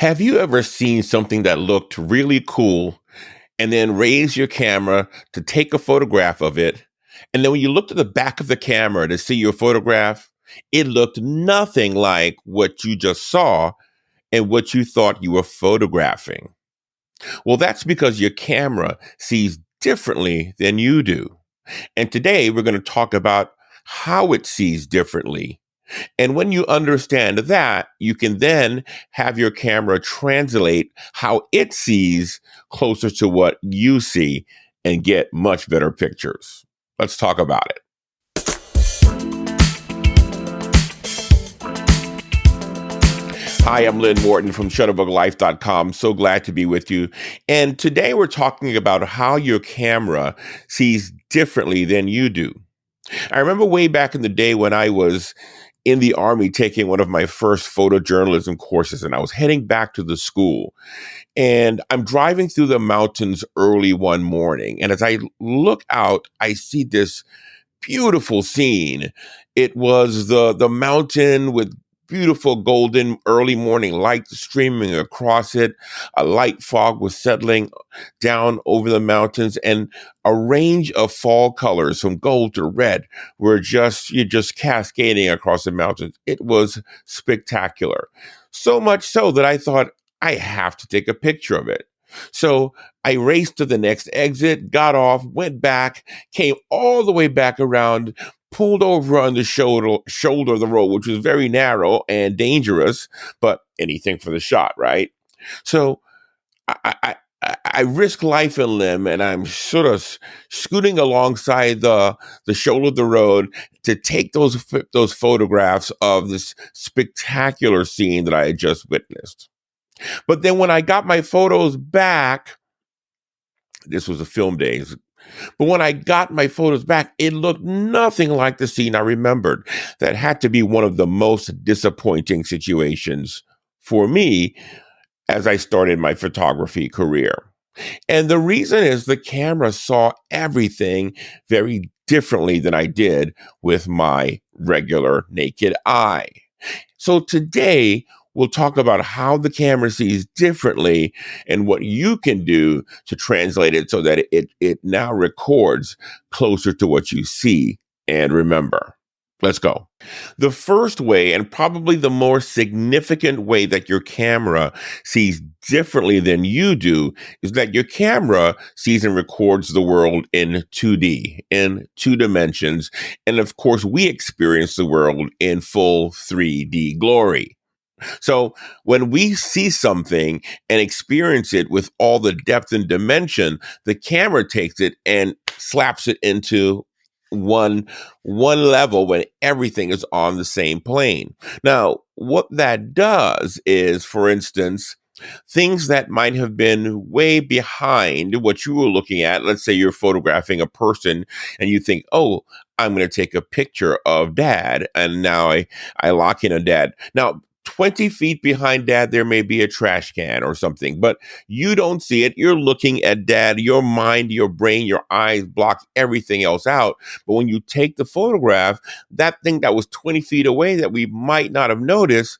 Have you ever seen something that looked really cool and then raise your camera to take a photograph of it? And then when you looked at the back of the camera to see your photograph, it looked nothing like what you just saw and what you thought you were photographing. Well, that's because your camera sees differently than you do. And today we're going to talk about how it sees differently. And when you understand that, you can then have your camera translate how it sees closer to what you see and get much better pictures. Let's talk about it. Hi, I'm Lynn Morton from ShutterBugLife.com. So glad to be with you. And today we're talking about how your camera sees differently than you do. I remember way back in the day when I was in the Army taking one of my first photojournalism courses, and I was heading back to the school. And I'm driving through the mountains early one morning. And as I look out, I see this beautiful scene. It was the mountain with beautiful golden early morning light streaming across it. A light fog was settling down over the mountains, and a range of fall colors from gold to red were just cascading across the mountains. It was spectacular. So much so that I thought I have to take a picture of it. So I raced to the next exit, got off, went back, came all the way back around, pulled over on the shoulder of the road, which was very narrow and dangerous, but anything for the shot, right? So I risk life and limb, and I'm sort of scooting alongside the shoulder of the road to take those photographs of this spectacular scene that I had just witnessed. But then when I got my photos back, this was a film days, but when I got my photos back, it looked nothing like the scene I remembered. That had to be one of the most disappointing situations for me as I started my photography career. And the reason is the camera saw everything very differently than I did with my regular naked eye. So today, we'll talk about how the camera sees differently and what you can do to translate it so that it now records closer to what you see and remember. Let's go. The first way, and probably the more significant way that your camera sees differently than you do, is that your camera sees and records the world in 2D, in two dimensions. And of course, we experience the world in full 3D glory. So when we see something and experience it with all the depth and dimension, the camera takes it and slaps it into one one level when everything is on the same plane. Now, what that does is, for instance, things that might have been way behind what you were looking at. Let's say you're photographing a person and you think, oh, I'm going to take a picture of dad. And now I lock in a dad. Now, 20 feet behind dad, there may be a trash can or something, but you don't see it. You're looking at dad. Your mind, your brain, your eyes blocks everything else out. But when you take the photograph, that thing that was 20 feet away that we might not have noticed,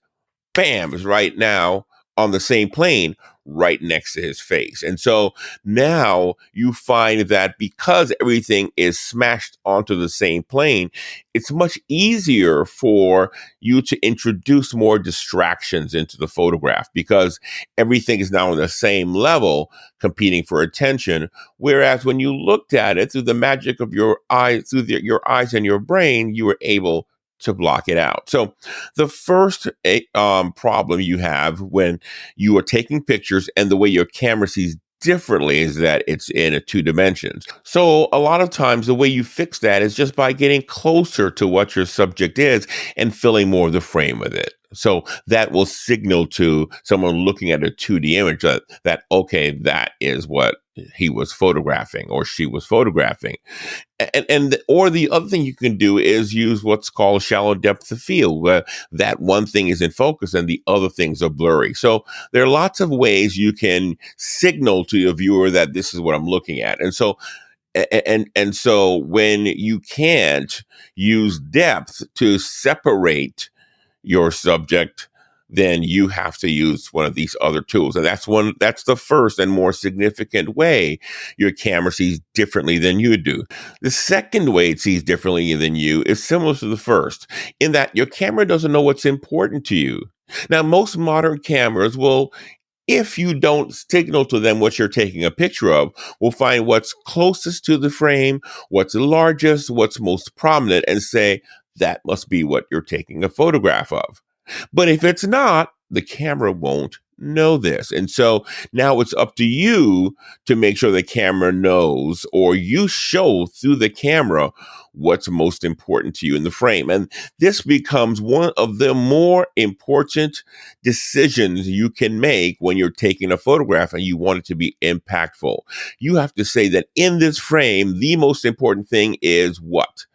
bam, is right now on the same plane right next to his face. And so now you find that because everything is smashed onto the same plane, it's much easier for you to introduce more distractions into the photograph because everything is now on the same level competing for attention. Whereas when you looked at it through the magic of your eyes, your eyes and your brain, you were able to block it out. So the first problem you have when you are taking pictures and the way your camera sees differently is that it's in a two dimensions. So a lot of times the way you fix that is just by getting closer to what your subject is and filling more of the frame with it. So that will signal to someone looking at a 2D image that okay, that is what he was photographing or she was photographing. And or the other thing you can do is use what's called shallow depth of field, where that one thing is in focus and the other things are blurry. So there are lots of ways you can signal to your viewer that this is what I'm looking at. And so so when you can't use depth to separate your subject, then you have to use one of these other tools. And that's the first and more significant way your camera sees differently than you do. The second way it sees differently than you is similar to the first, in that your camera doesn't know what's important to you. Now, most modern cameras will, if you don't signal to them what you're taking a picture of, will find what's closest to the frame, what's largest, what's most prominent, and say, that must be what you're taking a photograph of. But if it's not, the camera won't know this. And so now it's up to you to make sure the camera knows, or you show through the camera what's most important to you in the frame. And this becomes one of the more important decisions you can make when you're taking a photograph and you want it to be impactful. You have to say that in this frame, the most important thing is what?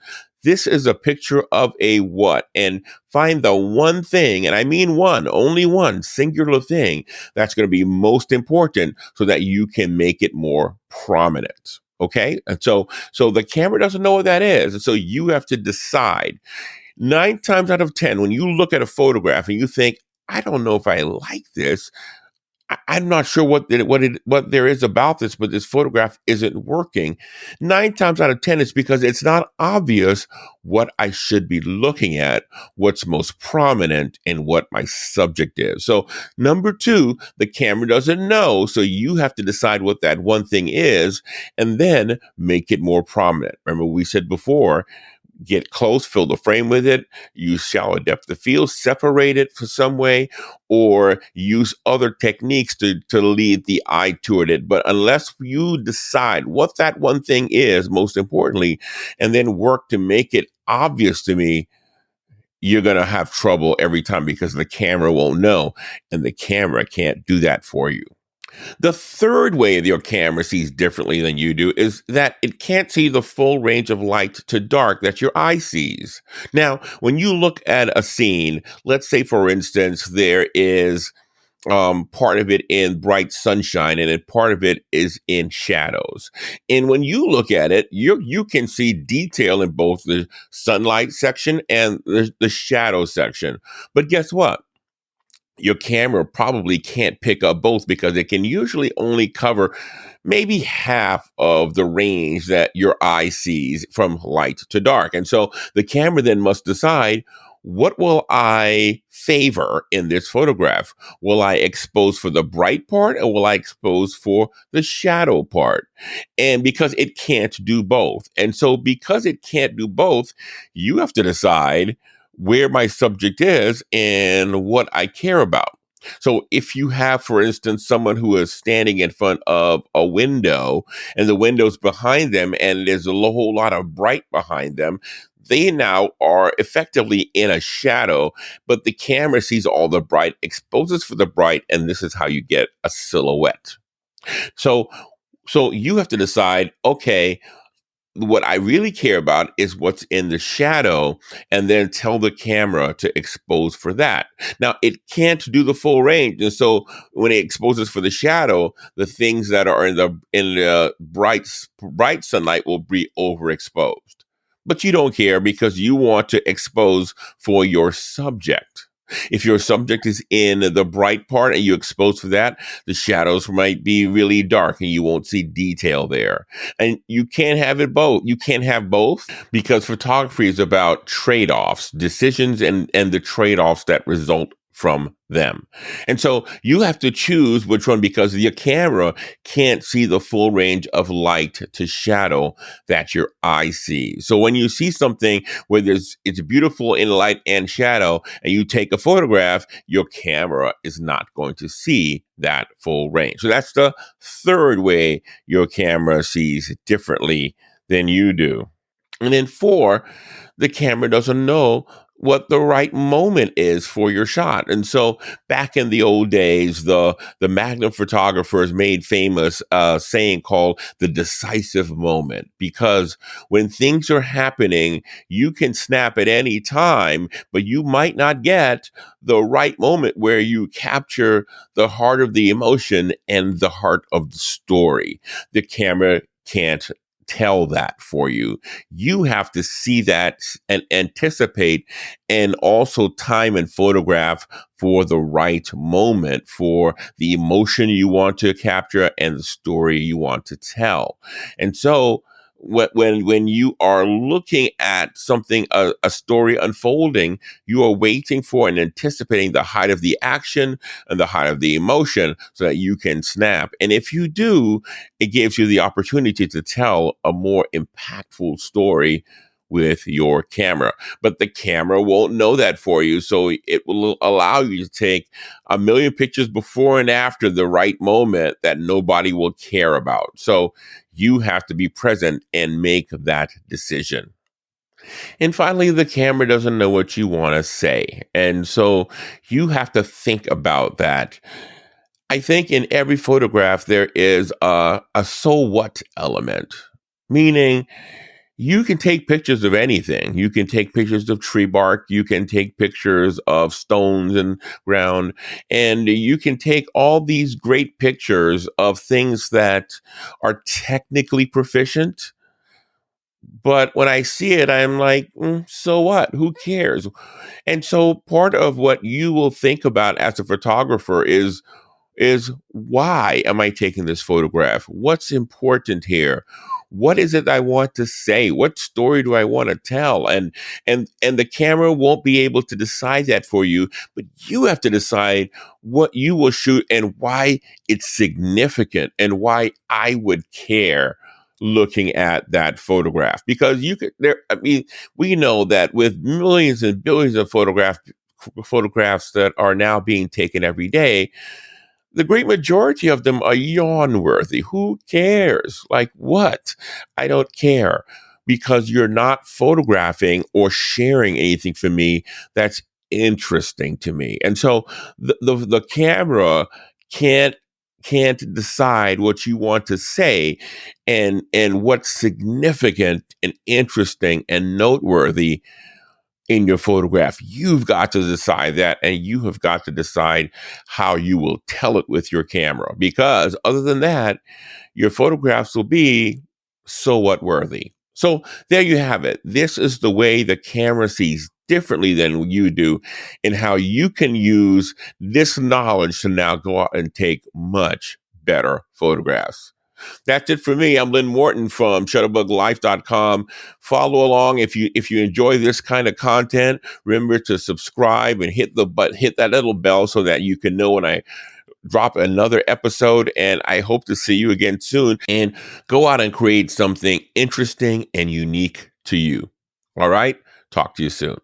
This is a picture of a what? And find the one thing, and I mean one, only one singular thing that's going to be most important so that you can make it more prominent. Okay. And so the camera doesn't know what that is. And so you have to decide. 9 times out of 10, when you look at a photograph and you think, I don't know if I like this, I'm not sure what there is about this, but this photograph isn't working. 9 times out of 10, it's because it's not obvious what I should be looking at, what's most prominent, and what my subject is. So, number two, the camera doesn't know, so you have to decide what that one thing is, and then make it more prominent. Remember, we said before, get close, fill the frame with it, use shallow depth of field, separate it for some way, or use other techniques to lead the eye toward it. But unless you decide what that one thing is, most importantly, and then work to make it obvious to me, you're going to have trouble every time because the camera won't know, and the camera can't do that for you. The third way that your camera sees differently than you do is that it can't see the full range of light to dark that your eye sees. Now, when you look at a scene, let's say, for instance, there is part of it in bright sunshine and then part of it is in shadows. And when you look at it, you can see detail in both the sunlight section and the shadow section. But guess what? Your camera probably can't pick up both because it can usually only cover maybe half of the range that your eye sees from light to dark. And so the camera then must decide, what will I favor in this photograph? Will I expose for the bright part, or will I expose for the shadow part? And because it can't do both. And so because it can't do both, you have to decide where my subject is and what I care about. So if you have, for instance, someone who is standing in front of a window and the window's behind them and there's a whole lot of bright behind them, they now are effectively in a shadow, but the camera sees all the bright, exposes for the bright, and this is how you get a silhouette. So so you have to decide, okay, what I really care about is what's in the shadow, and then tell the camera to expose for that. Now, it can't do the full range. And so when it exposes for the shadow, the things that are in the bright sunlight will be overexposed. But you don't care because you want to expose for your subject. If your subject is in the bright part and you expose for that, the shadows might be really dark and you won't see detail there. And you can't have it both. You can't have both because photography is about trade-offs, decisions, and the trade-offs that result from them. And so you have to choose which one because your camera can't see the full range of light to shadow that your eye sees. So when you see something where it's beautiful in light and shadow and you take a photograph, your camera is not going to see that full range. So that's the third way your camera sees differently than you do. And then four, the camera doesn't know what the right moment is for your shot. And so back in the old days, the Magnum photographers made famous saying called the decisive moment, because when things are happening, you can snap at any time, but you might not get the right moment where you capture the heart of the emotion and the heart of the story. The camera can't tell that for you. You have to see that and anticipate and also time and photograph for the right moment, for the emotion you want to capture and the story you want to tell. And so when you are looking at something, a story unfolding, you are waiting for and anticipating the height of the action and the height of the emotion so that you can snap. And if you do, it gives you the opportunity to tell a more impactful story with your camera. But the camera won't know that for you. So it will allow you to take a million pictures before and after the right moment that nobody will care about. So you have to be present and make that decision. And finally, the camera doesn't know what you want to say. And so you have to think about that. I think in every photograph, there is a so what element, meaning you can take pictures of anything. You can take pictures of tree bark. You can take pictures of stones and ground. And you can take all these great pictures of things that are technically proficient. But when I see it, I'm like, so what? Who cares? And so part of what you will think about as a photographer is why am I taking this photograph? What's important here? What is it I want to say? What story do I want to tell? And the camera won't be able to decide that for you, but you have to decide what you will shoot and why it's significant and why I would care looking at that photograph. Because you could there I mean, we know that with millions and billions of photographs that are now being taken every day, the great majority of them are yawn worthy. Who cares? Like what? I don't care because you're not photographing or sharing anything for me that's interesting to me. And so the camera can't can't decide what you want to say and what's significant and interesting and noteworthy in your photograph. You've got to decide that, and you have got to decide how you will tell it with your camera. Because other than that, your photographs will be so what worthy. So there you have it. This is the way the camera sees differently than you do, and how you can use this knowledge to now go out and take much better photographs. That's it for me. I'm Lynn Morton from shutterbuglife.com. Follow along if you enjoy this kind of content. Remember to subscribe and hit that little bell so that you can know when I drop another episode. And I hope to see you again soon. And go out and create something interesting and unique to you. All right. Talk to you soon.